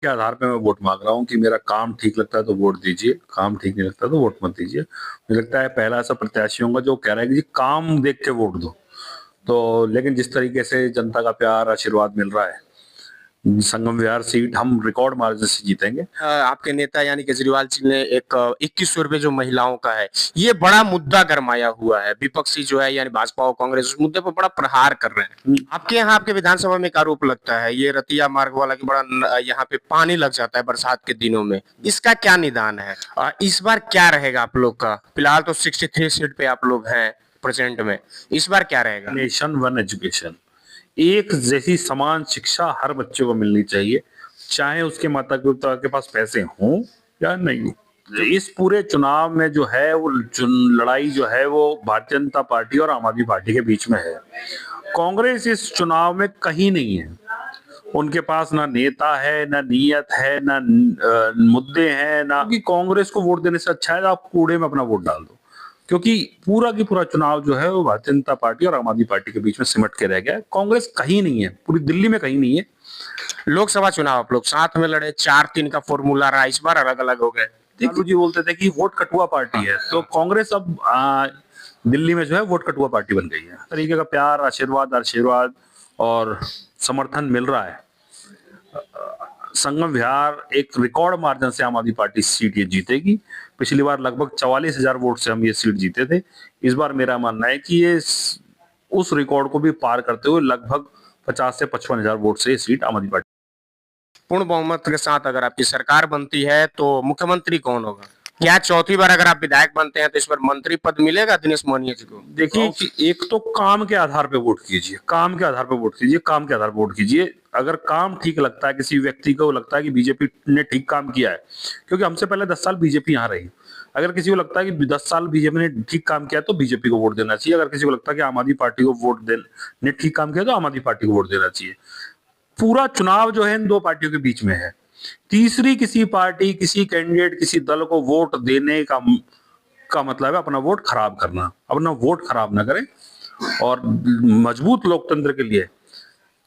के आधार पे मैं वोट मांग रहा हूँ कि मेरा काम ठीक लगता है तो वोट दीजिए, काम ठीक नहीं लगता तो वोट मत दीजिए। मुझे लगता है पहला ऐसा प्रत्याशी होगा जो कह रहा है कि जी काम देख के वोट दो। तो लेकिन जिस तरीके से जनता का प्यार, आशीर्वाद मिल रहा है, संगम विहार सीट हम रिकॉर्ड मार्जिन से जीतेंगे। आपके नेता यानी केजरीवाल जी ने एक 2100 रुपए जो महिलाओं का है, ये बड़ा मुद्दा गरमाया हुआ है। विपक्षी जो है यानी भाजपा और कांग्रेस उस मुद्दे पर बड़ा प्रहार कर रहे हैं। आपके यहाँ आपके विधानसभा में एक आरोप लगता है ये रतिया मार्ग वाला की बड़ा यहाँ पे पानी लग जाता है बरसात के दिनों में, इसका क्या निदान है? इस बार क्या रहेगा आप लोग का? फिलहाल तो 63 सीट पे आप लोग हैं प्रेजेंट में, इस बार क्या रहेगा? नेशन वन एजुकेशन, एक जैसी समान शिक्षा हर बच्चे को मिलनी चाहिए, चाहे उसके माता पिता के पास पैसे हों या नहीं। इस पूरे चुनाव में जो है वो लड़ाई जो है वो भारतीय जनता पार्टी और आम आदमी पार्टी के बीच में है। कांग्रेस इस चुनाव में कहीं नहीं है। उनके पास ना नेता है, ना नीयत है, ना मुद्दे हैं, ना कि कांग्रेस को वोट देने से अच्छा है आप कूड़े में अपना वोट डाल दो, क्योंकि पूरा की पूरा चुनाव जो है वो भारतीय जनता पार्टी और आम आदमी पार्टी के बीच में सिमट के रह गया है। कांग्रेस कहीं नहीं है, पूरी दिल्ली में कहीं नहीं है। लोकसभा चुनाव आप लोग साथ में लड़े, 4-3 का फॉर्मूला रहा, इस बार अलग अलग हो गए। लालू जी बोलते थे कि वोट कटुआ पार्टी है, तो कांग्रेस अब दिल्ली में जो है वोट कटुआ पार्टी बन गई है। तरीके का प्यार, आशीर्वाद आशीर्वाद और समर्थन मिल रहा है। संगम विहार एक रिकॉर्ड मार्जिन से आम आदमी पार्टी सीट ये जीतेगी। पिछली बार लगभग 44,000 वोट से हम ये सीट जीते थे। इस बार मेरा मानना है कि ये उस रिकॉर्ड को भी पार करते हुए लगभग 50 से 55,000 वोट से ये सीट आम आदमी पार्टी। पूर्ण बहुमत के साथ अगर आपकी सरकार बनती है तो मुख्यमंत्री कौन होगा? क्या चौथी बार अगर आप विधायक बनते हैं तो इस बार मंत्री पद मिलेगा दिनेश मोहनिया जी को? देखिए कि एक तो काम के आधार पे वोट कीजिए, काम के आधार पे वोट कीजिए, काम के आधार पे वोट कीजिए। अगर काम ठीक लगता है, किसी व्यक्ति को लगता है कि बीजेपी ने ठीक काम किया है, क्योंकि हमसे पहले 10 साल बीजेपी यहाँ रही। अगर किसी को लगता है कि 10 साल बीजेपी ने ठीक काम किया तो बीजेपी को वोट देना चाहिए। अगर किसी को लगता है कि आम आदमी पार्टी को वोट ने ठीक काम किया तो आम आदमी पार्टी को वोट देना चाहिए। पूरा चुनाव जो है इन दो पार्टियों के बीच में है। तीसरी किसी पार्टी, किसी कैंडिडेट, किसी दल को वोट देने का मतलब है अपना वोट खराब करना। अपना वोट खराब ना करें और मजबूत लोकतंत्र के लिए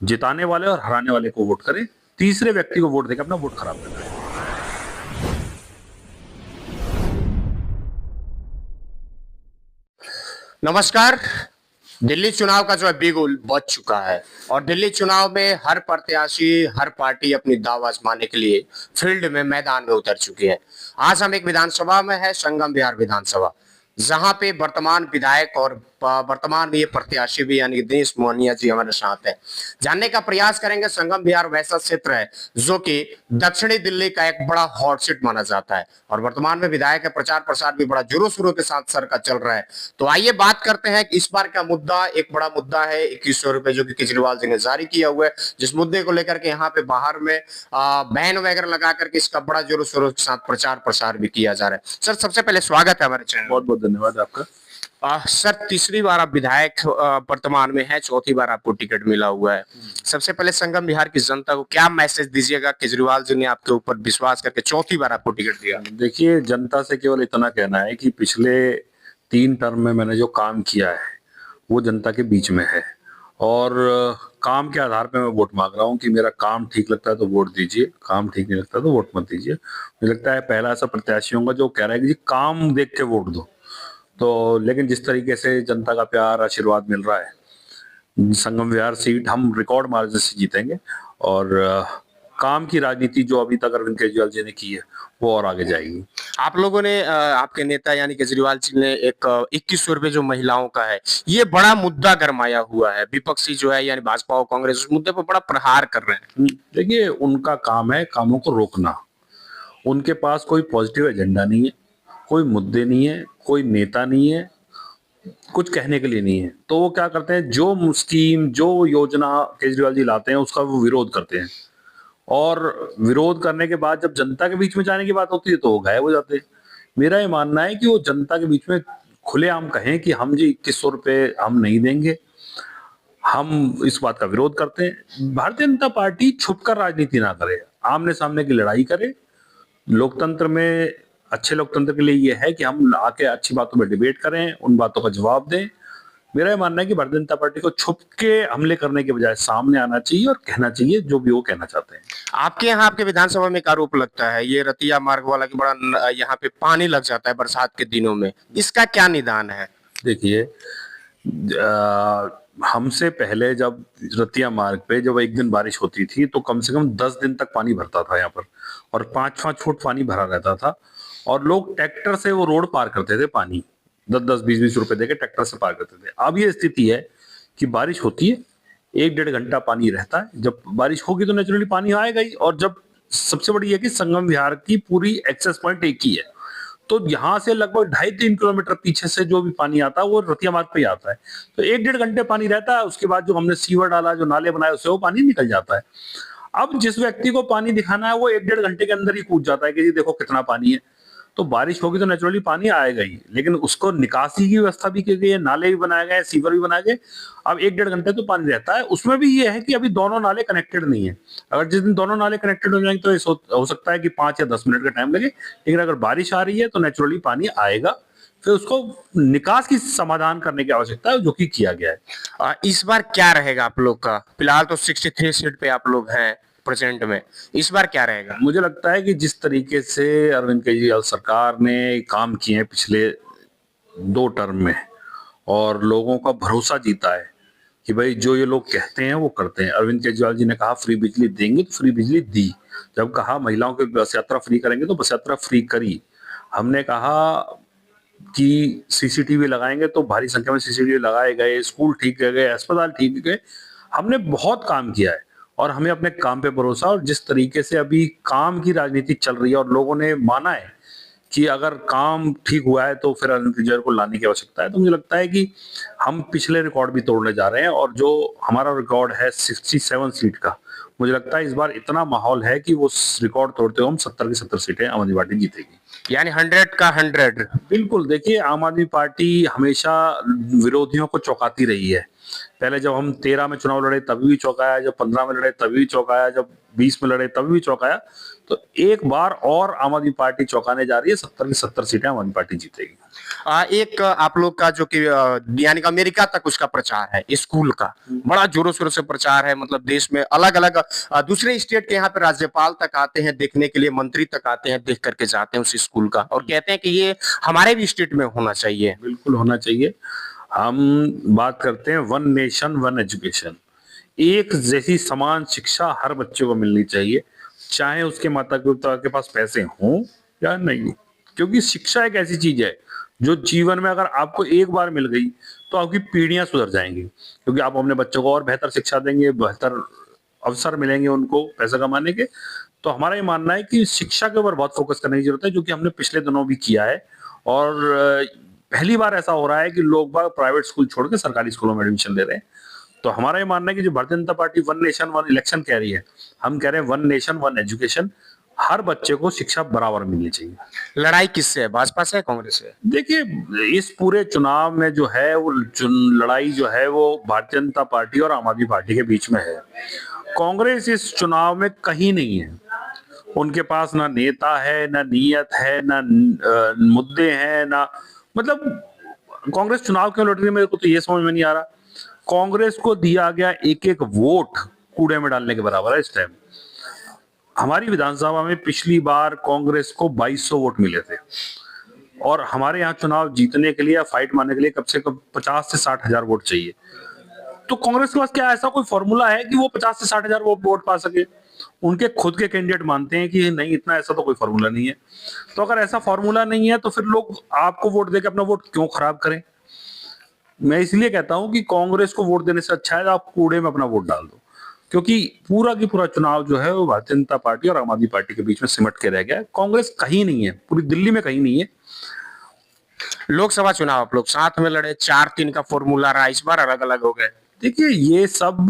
जिताने वाले और हराने वाले को वोट करें। तीसरे व्यक्ति को वोट देकर अपना वोट खराब ना करें। नमस्कार। दिल्ली चुनाव का जो है बिगुल बज चुका है और दिल्ली चुनाव में हर प्रत्याशी, हर पार्टी अपनी दाव आजमाने के लिए फील्ड में, मैदान में उतर चुकी है। आज हम एक विधानसभा में है, संगम विहार विधानसभा, जहां पे वर्तमान विधायक और वर्तमान में ये प्रत्याशी भी यानी दिनेश मोहनिया जी हमारे साथ है। जानने का प्रयास करेंगे। संगम विहार वैसा क्षेत्र है जो कि दक्षिणी दिल्ली का एक बड़ा हॉट सीट माना जाता है और वर्तमान में विधायक का प्रचार प्रसार भी बड़ा जोरों शोरों के साथ सर का चल रहा है। तो आइए बात करते हैं कि इस बार का मुद्दा, एक बड़ा मुद्दा है 2100 रुपए जो कि केजरीवाल जी ने जारी किया हुआ है, जिस मुद्दे को लेकर के यहाँ पे बाहर में बैन वगैरह लगा करके इसका बड़ा जोरों शोरों के साथ प्रचार प्रसार भी किया जा रहा है। सर सबसे पहले स्वागत है हमारे चैनल। बहुत बहुत धन्यवाद आपका। सर तीसरी बार आप विधायक वर्तमान में है, चौथी बार आपको टिकट मिला हुआ है। सबसे पहले संगम बिहार की जनता को क्या मैसेज दीजिएगा? केजरीवाल जी ने आपके ऊपर विश्वास करके चौथी बार आपको टिकट दिया। देखिए, जनता से केवल इतना कहना है कि पिछले 3 टर्म में मैंने जो काम किया है वो जनता के बीच में है और काम के आधार पे मैं वोट मांग रहा हूँ कि मेरा काम ठीक लगता है तो वोट दीजिए, काम ठीक नहीं लगता तो वोट मत दीजिए। मुझे लगता है पहला ऐसा प्रत्याशी होगा जो कह रहा है कि जी काम देख के वोट दो। तो लेकिन जिस तरीके से जनता का प्यार, आशीर्वाद मिल रहा है, संगम विहार सीट हम रिकॉर्ड मार्जिन से जीतेंगे और काम की राजनीति जो अभी तक अरविंद केजरीवाल जी ने की है वो और आगे जाएगी। आप लोगों ने आपके नेता यानी केजरीवाल जी ने एक 2100 रुपए जो महिलाओं का है, ये बड़ा मुद्दा गरमाया हुआ है। विपक्षी जो है यानी भाजपा और कांग्रेस उस मुद्दे पर बड़ा प्रहार कर रहे हैं। देखिए, उनका काम है कामों को रोकना। उनके पास कोई पॉजिटिव एजेंडा नहीं है, कोई मुद्दे नहीं है, कोई नेता नहीं है, कुछ कहने के लिए नहीं है। तो वो क्या करते हैं, जो स्कीम, जो योजना केजरीवाल जी लाते हैं उसका वो विरोध करते हैं और विरोध करने के बाद जब जनता के बीच में जाने की बात होती है तो वो गायब हो जाते हैं। मेरा ये मानना है कि वो जनता के बीच में खुलेआम कहें कि हम जी 2100 रुपए हम नहीं देंगे, हम इस बात का विरोध करते हैं। भारतीय जनता पार्टी छुपकर राजनीति ना करे, आमने सामने की लड़ाई करे। लोकतंत्र में, अच्छे लोकतंत्र के लिए ये है कि हम आके अच्छी बातों पर डिबेट करें, उन बातों का जवाब दें, मेरा ये मानना है कि भारतीय जनता पार्टी को छुप के हमले करने के बजाय सामने आना चाहिए और कहना चाहिए जो भी वो कहना चाहते हैं। आपके यहाँ आपके विधानसभा में एक आरोप लगता है ये रतिया मार्ग वाला कि बड़ा यहाँ पे पानी लग जाता है बरसात के दिनों में, इसका क्या निदान है? देखिए, हमसे पहले जब रतिया मार्ग पे जब एक दिन बारिश होती थी तो कम से कम 10 दिन तक पानी भरता था यहाँ पर, और 5-5 फुट पानी भरा रहता था, और लोग ट्रैक्टर से वो रोड पार करते थे, पानी 10-10 20-20 रुपए देके ट्रैक्टर से पार करते थे। अब ये स्थिति है कि बारिश होती है, 1-1.5 घंटा पानी रहता है, जब बारिश होगी तो नेचुरली पानी आएगा ही, और जब सबसे बड़ी है कि संगम विहार की पूरी एक्सेस पॉइंट एक ही है, तो यहाँ से लगभग 2.5-3 किलोमीटर पीछे से जो भी पानी आता है वो रतिया मार्ग पे ही आता है। तो 1-1.5 घंटे पानी रहता है, उसके बाद जो हमने सीवर डाला, जो नाले बनाए, उससे वो पानी निकल जाता है। अब जिस व्यक्ति को पानी दिखाना है वो 1-1.5 घंटे के अंदर ही कूद जाता है कि जी देखो कितना पानी है। तो बारिश होगी तो नेचुरली पानी आएगा ही, लेकिन उसको निकासी की व्यवस्था भी की गई है, नाले भी बनाए गए, सीवर भी बनाए गए। अब 1-1.5 घंटे तो पानी रहता है, उसमें भी ये है कि अभी दोनों नाले कनेक्टेड नहीं है। अगर जिस दिन दोनों नाले कनेक्टेड हो जाएंगे तो हो सकता है कि 5 या 10 मिनट का टाइम लगे, लेकिन अगर बारिश आ रही है तो नेचुरली पानी आएगा। फिर उसको निकास की समाधान करने की आवश्यकता है, जो कि किया गया है। इस बार क्या रहेगा आप लोग का? फिलहाल तो 63 सीट पे आप लोग हैं प्रेजेंट में, इस बार क्या रहेगा? मुझे लगता है कि जिस तरीके से अरविंद केजरीवाल सरकार ने काम किए हैं पिछले 2 टर्म में, और लोगों का भरोसा जीता है कि भाई जो ये लोग कहते हैं वो करते हैं। अरविंद केजरीवाल जी ने कहा फ्री बिजली देंगे तो फ्री बिजली दी, जब कहा महिलाओं की बस यात्रा फ्री करेंगे तो बस यात्रा फ्री करी, हमने कहा कि सीसीटीवी लगाएंगे तो भारी संख्या में सीसीटीवी लगाए गए, स्कूल ठीक किए गए, अस्पताल ठीक किए गए। हमने बहुत काम किया है और हमें अपने काम पे भरोसा, और जिस तरीके से अभी काम की राजनीति चल रही है और लोगों ने माना है कि अगर काम ठीक हुआ है तो फिर अरविंद केजरीवाल को लाने की आवश्यकता है, तो मुझे लगता है कि हम पिछले रिकॉर्ड भी तोड़ने जा रहे हैं, और जो हमारा रिकॉर्ड है 67 सीट का, मुझे लगता है इस बार इतना माहौल है कि वो रिकॉर्ड तोड़ते हुए हम 70 की 70 सीटें आम आदमी पार्टी जीतेगी। यानी 100 का 100। बिल्कुल, देखिए आम आदमी पार्टी हमेशा विरोधियों को चौंकाती रही है। पहले जब हम 13 में चुनाव लड़े तभी भी चौंकाया, जब 15 में लड़े तभी भी चौंकाया, जब 20 में लड़े तभी भी चौंकाया। तो एक बार और आम आदमी पार्टी चौंकाने जा रही है, 70 की 70 सीटें आम आदमी पार्टी जीतेगी। एक आप लोग का जो कि यानी कि अमेरिका तक उसका प्रचार है, स्कूल का बड़ा जोरों शोरों से प्रचार है, मतलब देश में अलग अलग दूसरे स्टेट के यहाँ पे राज्यपाल तक आते हैं देखने के लिए, मंत्री तक आते हैं देख करके जाते हैं उस स्कूल का, और कहते हैं कि ये हमारे भी स्टेट में होना चाहिए। बिल्कुल होना चाहिए। हम बात करते हैं वन नेशन वन एजुकेशन, एक जैसी समान शिक्षा हर बच्चे को मिलनी चाहिए, चाहे उसके माता पिता के पास पैसे हों या नहीं हो, क्योंकि शिक्षा एक ऐसी चीज है जो जीवन में अगर आपको एक बार मिल गई तो आपकी पीढ़ियां सुधर जाएंगी, क्योंकि आप अपने बच्चों को और बेहतर शिक्षा देंगे, बेहतर अवसर मिलेंगे उनको पैसा कमाने के। तो हमारा ये मानना है कि शिक्षा के ऊपर बहुत फोकस करने की जरूरत है, जो कि हमने पिछले दिनों भी किया है, और पहली बार ऐसा हो रहा है कि लोग बाग प्राइवेट स्कूल छोड़ के सरकारी स्कूलों में एडमिशन ले रहे हैं। तो हमारा ये मानना है कि जो Bharatiya Janata party one nation one election कह रही है, हम कह रहे हैं वन नेशन वन एजुकेशन, हर बच्चे को शिक्षा बराबर मिलनी चाहिए। लड़ाई किससे है, भाजपा से, कांग्रेस से? देखिए, इस पूरे चुनाव में जो है वो लड़ाई जो है वो भारतीय जनता पार्टी और आम आदमी पार्टी के बीच में है। कांग्रेस इस चुनाव में कहीं नहीं है, उनके पास ना नेता है, ना नीयत है, ना मुद्दे हैं, ना मतलब कांग्रेस चुनाव क्यों लड़ रही है मेरे को तो ये समझ में नहीं आ रहा। कांग्रेस को दिया गया एक एक वोट कूड़े में डालने के बराबर है इस टाइम। हमारी विधानसभा में पिछली बार कांग्रेस को 2200 वोट मिले थे, और हमारे यहाँ चुनाव जीतने के लिए, फाइट मारने के लिए कम से कम 50 से 60 हजार वोट चाहिए। तो कांग्रेस के पास क्या ऐसा कोई फॉर्मूला है कि वो 50 से 60 हजार वोट पा सके? उनके खुद के कैंडिडेट मानते हैं कि नहीं, इतना ऐसा तो कोई फॉर्मूला नहीं है। तो अगर ऐसा फॉर्मूला नहीं है तो फिर लोग आपको वोट देके अपना वोट क्यों खराब करें? मैं इसलिए कहता हूं कि कांग्रेस को वोट देने से अच्छा है आप कूड़े में अपना वोट डाल दो, क्योंकि पूरा की पूरा चुनाव जो है वो भारतीय जनता पार्टी और आम आदमी पार्टी के बीच में सिमट के रह गया है। कांग्रेस कहीं नहीं है, पूरी दिल्ली में कहीं नहीं है। लोकसभा चुनाव आप लोग साथ में लड़े, 4-3 का फॉर्मूला रहा, इस बार अलग अलग हो गए। देखिए, ये सब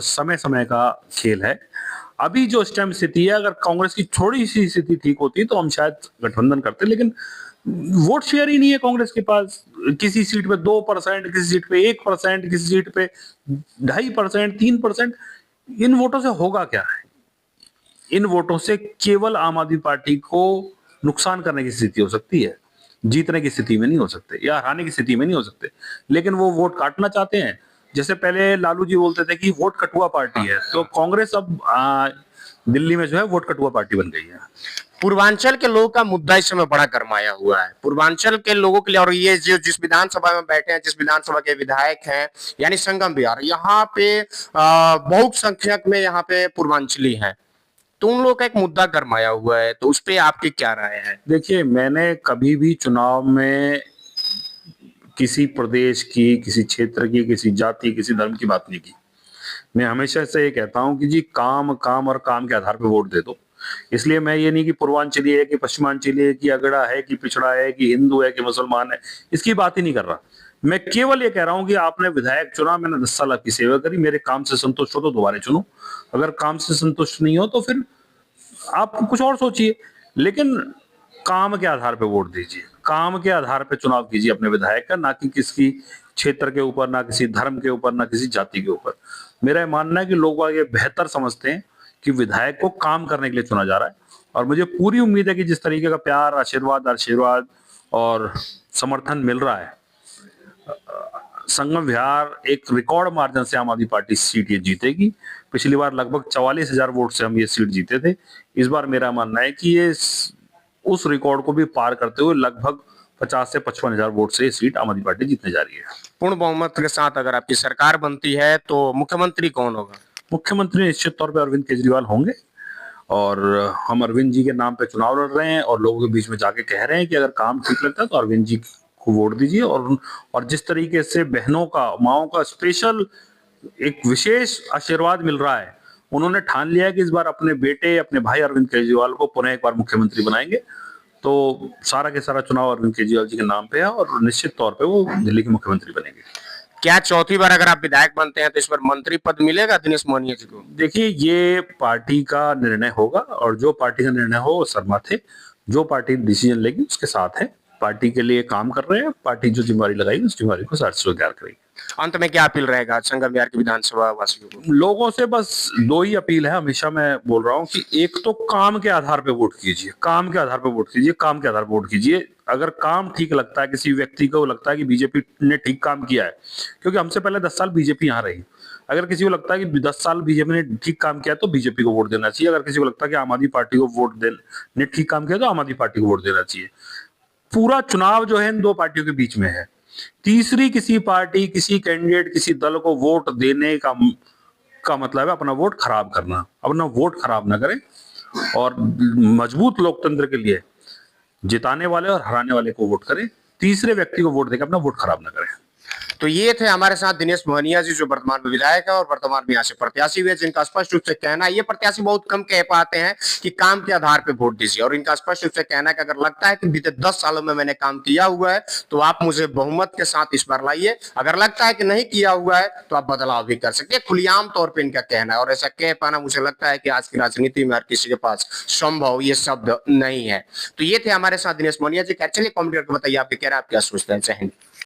समय समय का खेल है। अभी जो इस टाइम स्थिति है, अगर कांग्रेस की थोड़ी सी स्थिति ठीक होती तो हम शायद गठबंधन करते, लेकिन वोट शेयर ही नहीं है कांग्रेस के पास। किसी सीट पे 2%, किसी सीट पे 1%, किसी सीट पे 2.5%, 3%। इन वोटों से होगा क्या है? इन वोटों से केवल आम आदमी पार्टी को नुकसान करने की स्थिति हो सकती है। जीतने की स्थिति में नहीं हो सकते या हराने की स्थिति में नहीं हो सकते, लेकिन वो वोट काटना चाहते हैं। जैसे पहले लालू जी बोलते थे कि वोट कटुआ पार्टी है, तो कांग्रेस अब दिल्ली में जो है वोट कटुआ पार्टी बन गई है। पूर्वांचल के लोगों का मुद्दा इस समय बड़ा गरमाया हुआ है पूर्वांचल के लोगों के लिए, और ये जो जिस विधानसभा में बैठे हैं, जिस विधानसभा के विधायक हैं, यानी संगम बिहार, यहाँ पे बहुत संख्यक में यहाँ पे पूर्वांचली हैं, तो उन लोगों का एक मुद्दा गरमाया हुआ है, तो उस पे आपकी क्या राय है? देखिए, मैंने कभी भी चुनाव में किसी प्रदेश की, किसी क्षेत्र की, किसी जाति, किसी धर्म की बात नहीं की। मैं हमेशा से ये कहता हूं कि जी काम काम और काम के आधार पर वोट दे दो। इसलिए मैं ये नहीं कि पूर्वांचली है कि पश्चिमांचली है कि अगड़ा है कि पिछड़ा है कि हिंदू है कि मुसलमान है, इसकी बात ही नहीं कर रहा। मैं केवल ये कह रहा हूं कि आपने विधायक चुना, मैंने 10 साल आपकी सेवा करी, मेरे काम से संतुष्ट हो तो दोबारा चुनो, अगर काम से संतुष्ट नहीं हो तो फिर आप कुछ और सोचिए। लेकिन काम के आधार पे वोट दीजिए, काम के आधार पे चुनाव कीजिए अपने विधायक का, ना कि किसी क्षेत्र के ऊपर, ना किसी धर्म के ऊपर, ना किसी जाति के ऊपर। मेरा ये मानना है कि लोग ये बेहतर समझते हैं कि विधायक को काम करने के लिए चुना जा रहा है, और मुझे पूरी उम्मीद है कि जिस तरीके का प्यार, आशीर्वाद और समर्थन मिल रहा है, संगम विहार एक रिकॉर्ड मार्जिन से आम आदमी पार्टी सीट ये जीतेगी। पिछली बार लगभग 44,000 वोट से हम ये सीट जीते थे। इस बार मेरा मानना है कि ये उस रिकॉर्ड को भी पार करते हुए लगभग 50 से 55,000 वोट से ये सीट आम आदमी पार्टी जीतने जा रही है। पूर्ण बहुमत के साथ अगर आपकी सरकार बनती है तो मुख्यमंत्री कौन होगा? मुख्यमंत्री निश्चित तौर पर अरविंद केजरीवाल होंगे, और हम अरविंद जी के नाम पे चुनाव लड़ रहे हैं और लोगों के बीच में जाके कह रहे हैं कि अगर काम ठीक लगता है तो अरविंद जी को वोट दीजिए। और जिस तरीके से बहनों का, माओं का स्पेशल एक विशेष आशीर्वाद मिल रहा है, उन्होंने ठान लिया है कि इस बार अपने बेटे, अपने भाई अरविंद केजरीवाल को पुनः एक बार मुख्यमंत्री बनाएंगे। तो सारा के सारा चुनाव अरविंद केजरीवाल जी के नाम पे है और निश्चित तौर पे वो दिल्ली के मुख्यमंत्री बनेंगे। क्या चौथी बार अगर आप विधायक बनते हैं तो इस बार मंत्री पद मिलेगा दिनेश मोहनिया जी को? देखिए, ये पार्टी का निर्णय होगा, और जो पार्टी का निर्णय हो वो शर्मा थे, जो पार्टी डिसीजन लेगी उसके साथ है। पार्टी के लिए काम कर रहे हैं, पार्टी जो जिम्मेवारी लगाएगी उस जिम्मेवारी को स्वीकार करेगी। अंत में क्या अपील रहेगा संगम बिहार की विधानसभा वासियों को? लोगों से बस 2 ही अपील है, हमेशा मैं बोल रहा हूँ कि एक तो काम के आधार पे वोट कीजिए, काम के आधार पे वोट कीजिए, काम के आधार पे वोट कीजिए। अगर काम ठीक लगता है, किसी व्यक्ति को लगता है कि बीजेपी ने ठीक काम किया है, क्योंकि हमसे पहले 10 साल बीजेपी यहाँ रही, अगर किसी को लगता है कि 10 साल बीजेपी ने ठीक काम किया तो बीजेपी को वोट देना चाहिए। अगर किसी को लगता है कि आम आदमी पार्टी को वोट देने ठीक काम किया तो आम आदमी पार्टी को वोट देना चाहिए। पूरा चुनाव जो है इन 2 पार्टियों के बीच में है। तीसरी किसी पार्टी, किसी कैंडिडेट, किसी दल को वोट देने का मतलब है अपना वोट खराब करना। अपना वोट खराब ना करें, और मजबूत लोकतंत्र के लिए जिताने वाले और हराने वाले को वोट करें। तीसरे व्यक्ति को वोट देकर अपना वोट खराब ना करें। तो ये थे हमारे साथ दिनेश मोहनिया जी, जो वर्तमान में विधायक है और वर्तमान में यहाँ से प्रत्याशी हुए, जिनका स्पष्ट रूप से कहना है, ये प्रत्याशी बहुत कम कह पाते हैं कि काम के आधार पे वोट दीजिए, और इनका स्पष्ट रूप से कहना है कि अगर लगता है कि बीते 10 सालों में मैंने काम किया हुआ है तो आप मुझे बहुमत के साथ इस बार लाइए, अगर लगता है कि नहीं किया हुआ है तो आप बदलाव भी कर सकते हैं। खुलेआम तौर पर इनका कहना है, और ऐसा कह पाना मुझे लगता है कि आज की राजनीति में हर किसी के पास संभव ये शब्द नहीं है। तो ये थे हमारे साथ दिनेश मोहनिया जी। चलिए कॉमेंट करके बताइए आपके क्या सोचते हैं। जय हिंद।